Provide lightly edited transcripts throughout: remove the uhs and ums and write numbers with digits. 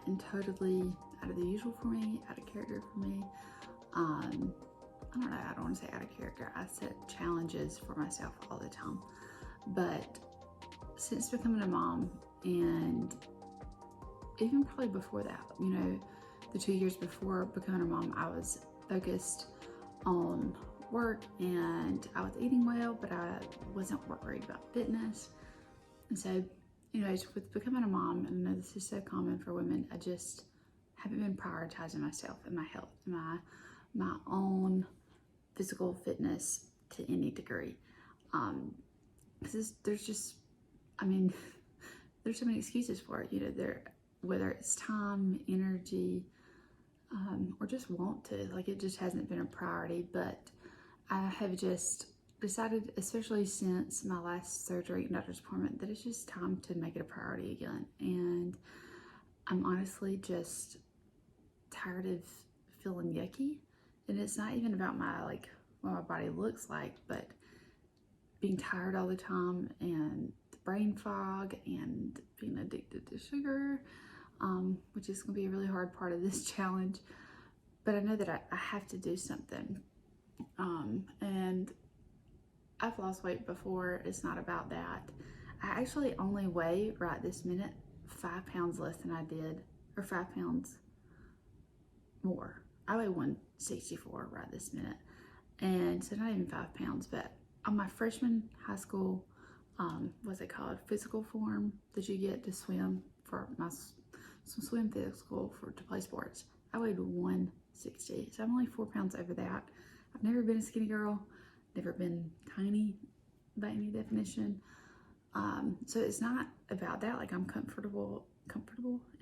and totally out of the usual for me, out of character for me. I don't know, I don't want to say out of character. I set challenges for myself all the time. But since becoming a mom, and even probably before that, you know, the 2 years before becoming a mom, I was focused on work and I was eating well, but I wasn't worried about fitness. And so, you know, with becoming a mom, and I know this is so common for women, I just haven't been prioritizing myself and my health, and my own physical fitness to any degree. Because there's just, I mean, there's so many excuses for it, you know, whether it's time, energy, or just want to, like, it just hasn't been a priority. But I have just decided, especially since my last surgery and doctor's appointment, that it's just time to make it a priority again. And I'm honestly just tired of feeling yucky. And it's not even about what my body looks like, but being tired all the time and the brain fog and being addicted to sugar, which is going to be a really hard part of this challenge. But I know that I have to do something. And I've lost weight before. It's not about that. I actually only weigh right this minute 5 pounds less than I did, or 5 pounds more. I weigh 164 right this minute. And so not even 5 pounds, but on my freshman high school, what's it called? Physical form that you get to swim for my swim physical to play sports. I weighed 160. So I'm only 4 pounds over that. I've never been a skinny girl, never been tiny by any definition. So it's not about that. Like, I'm comfortable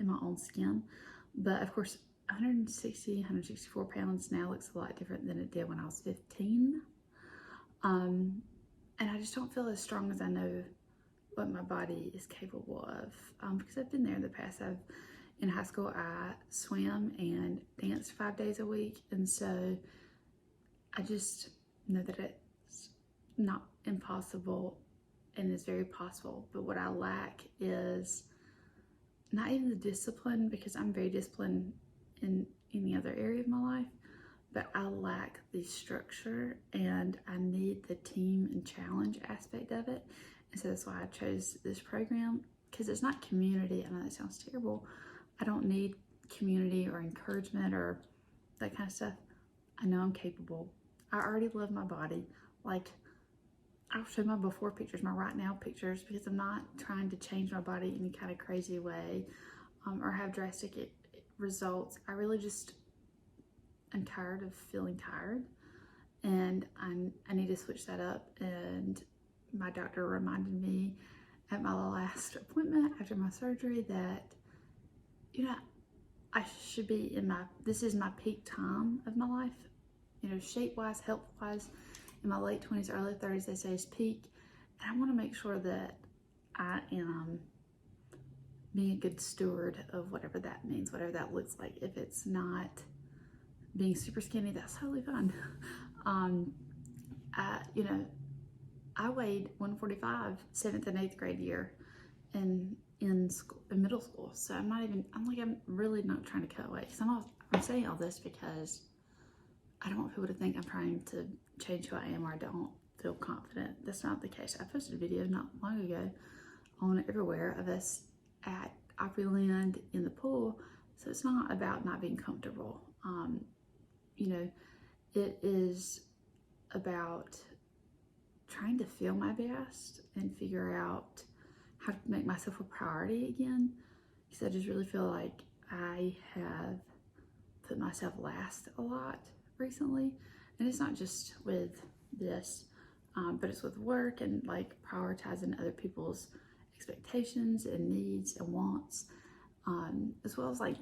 in my own skin. But of course, 164 pounds now looks a lot different than it did when I was 15. And I just don't feel as strong as I know what my body is capable of, because I've been there in the past. In high school, I swam and danced 5 days a week, and so I just know that it's not impossible and it's very possible. But what I lack is not even the discipline, because I'm very disciplined in any other area of my life, but I lack the structure and I need the team and challenge aspect of it. And so that's why I chose this program, because it's not community. I know that sounds terrible. I don't need community or encouragement or that kind of stuff. I know I'm capable. I already love my body. Like, I'll show my before pictures, my right now pictures, because I'm not trying to change my body in any kind of crazy way, or have drastic results. I really just, I'm tired of feeling tired, and I need to switch that up. And my doctor reminded me at my last appointment after my surgery that, you know, I should be this is my peak time of my life, you know, shape-wise, health-wise. In my late 20s, early 30s, they say is peak. And I want to make sure that I am being a good steward of whatever that means, whatever that looks like. If it's not being super skinny, that's totally fine. You know, I weighed 145 7th and 8th grade year in middle school. So I'm really not trying to cut weight. I'm saying all this because I don't want people to think I'm trying to change who I am, or I don't feel confident. That's not the case. I posted a video not long ago on Everywhere of us at Opryland in the pool. So it's not about not being comfortable. You know, it is about trying to feel my best and figure out how to make myself a priority again, because I just really feel like I have put myself last a lot recently. And it's not just with this, but it's with work and like prioritizing other people's expectations and needs and wants, as well as like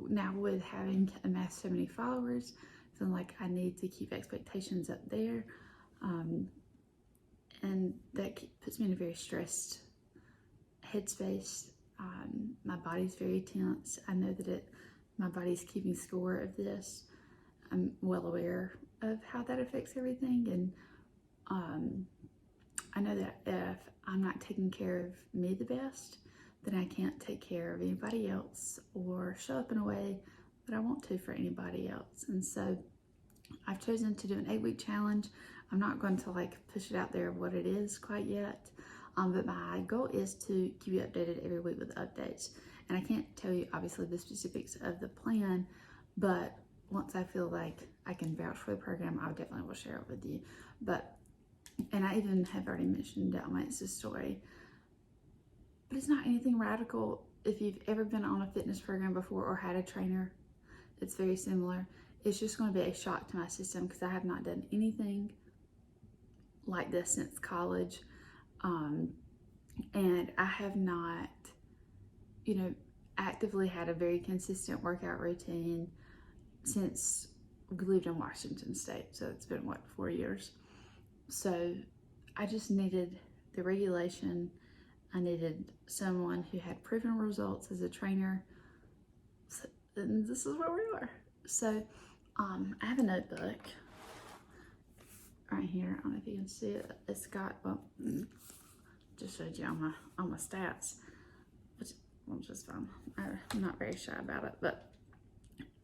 now with having amassed so many followers, feeling like I need to keep expectations up there. And that puts me in a very stressed headspace. My body's very tense. I know that my body's keeping score of this. I'm well aware of how that affects everything. And I know that if I'm not taking care of me the best, then I can't take care of anybody else or show up in a way that I want to for anybody else. And so I've chosen to do an 8-week challenge. I'm not going to like push it out there of what it is quite yet. But my goal is to keep you updated every week with updates. And I can't tell you obviously the specifics of the plan, but once I feel like I can vouch for the program, I definitely will share it with you. And I even have already mentioned it on my Insta story, but it's not anything radical. If you've ever been on a fitness program before or had a trainer, it's very similar. It's just going to be a shock to my system because I have not done anything like this since college. And I have not, actively had a very consistent workout routine since we lived in Washington State. So it's been, 4 years? So I just needed the regulation. I needed someone who had proven results as a trainer. So, and this is where we are. So I have a notebook right here. I don't know if you can see it. It's got, just showed you all my stats, which is fun. I'm not very shy about it, but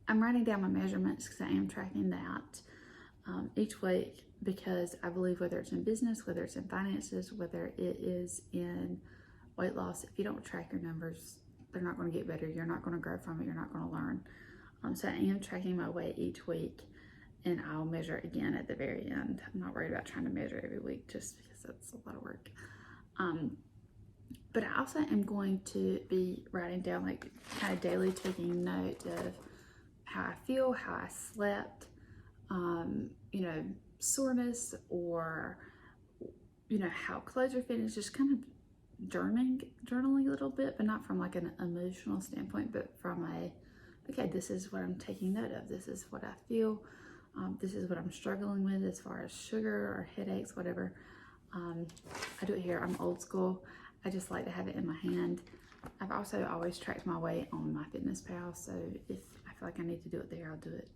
I'm writing down my measurements because I am tracking that each week, because I believe whether it's in business, whether it's in finances, whether it is in weight loss, if you don't track your numbers, they're not going to get better. You're not going to grow from it. You're not going to learn. So I am tracking my weight each week, and I'll measure it again at the very end. I'm not worried about trying to measure every week just because that's a lot of work. But I also am going to be writing down, like, kind of daily taking note of how I feel, how I slept, soreness, or, how clothes are fitting. Just kind of journaling a little bit, but not from like an emotional standpoint, but from okay, this is what I'm taking note of. This is what I feel. This is what I'm struggling with as far as sugar or headaches, whatever. I do it here. I'm old school. I just like to have it in my hand. I've also always tracked my weight on MyFitnessPal, so if I feel like I need to do it there, I'll do it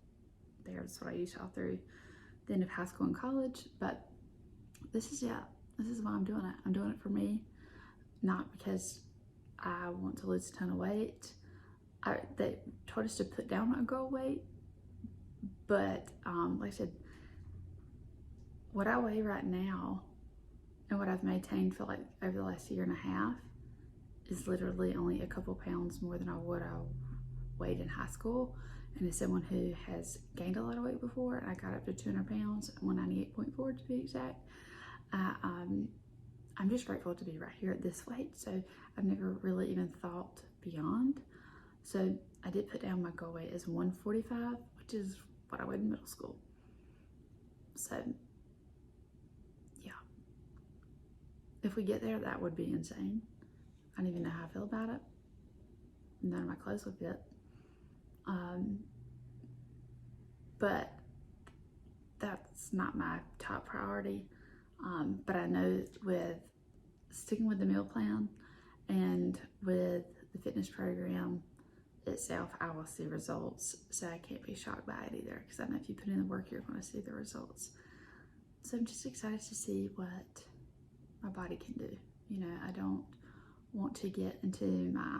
there. That's what I used all through the end of high school and college. But this is why I'm doing it. I'm doing it for me, not because I want to lose a ton of weight. They told us to put down a goal weight, but like I said, what I weigh right now and what I've maintained for like over the last year and a half is literally only a couple pounds more than I weighed in high school. And as someone who has gained a lot of weight before, I got up to 200 pounds, 198.4 to be exact. I'm just grateful to be right here at this weight. So I've never really even thought beyond. So I did put down my goal weight as 145, which is what I weighed in middle school. So yeah, if we get there, that would be insane. I don't even know how I feel about it. None of my clothes would fit. But that's not my top priority. But I know with sticking with the meal plan and with the fitness program itself, I will see results. So I can't be shocked by it either, because I know if you put in the work, you're going to see the results. So I'm just excited to see what my body can do. I don't want to get into my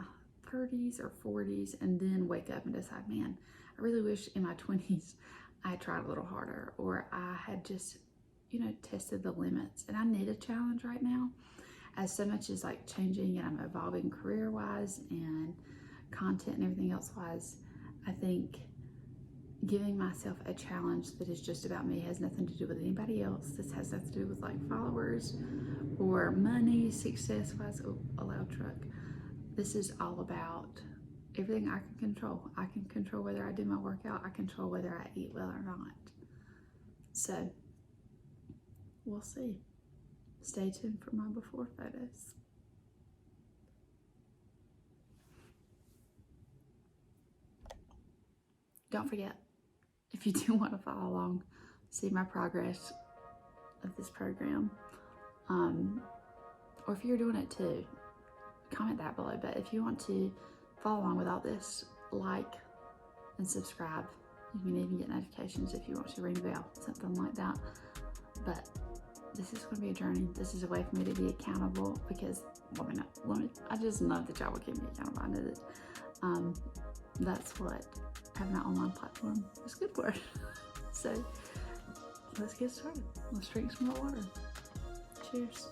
30s or 40s and then wake up and decide, man, I really wish in my 20s I had tried a little harder, or I had just, tested the limits. And I need a challenge right now, as so much is like changing and I'm evolving career-wise and content and everything else wise. I think giving myself a challenge that is just about me, has nothing to do with anybody else. This has nothing to do with like followers or money, success wise. Oh, a loud truck. This is all about everything I can control. I can control whether I do my workout. I control whether I eat well or not. So we'll see. Stay tuned for my before photos. Don't forget, if you do want to follow along, see my progress of this program, or if you're doing it too, comment that below. But if you want to follow along with all this, like and subscribe. You can even get notifications if you want to ring the bell, something like that. But this is going to be a journey. This is a way for me to be accountable because I just know that y'all will keep me accountable. I know that that's what having an online platform is good for. So let's get started. Let's drink some more water. Cheers.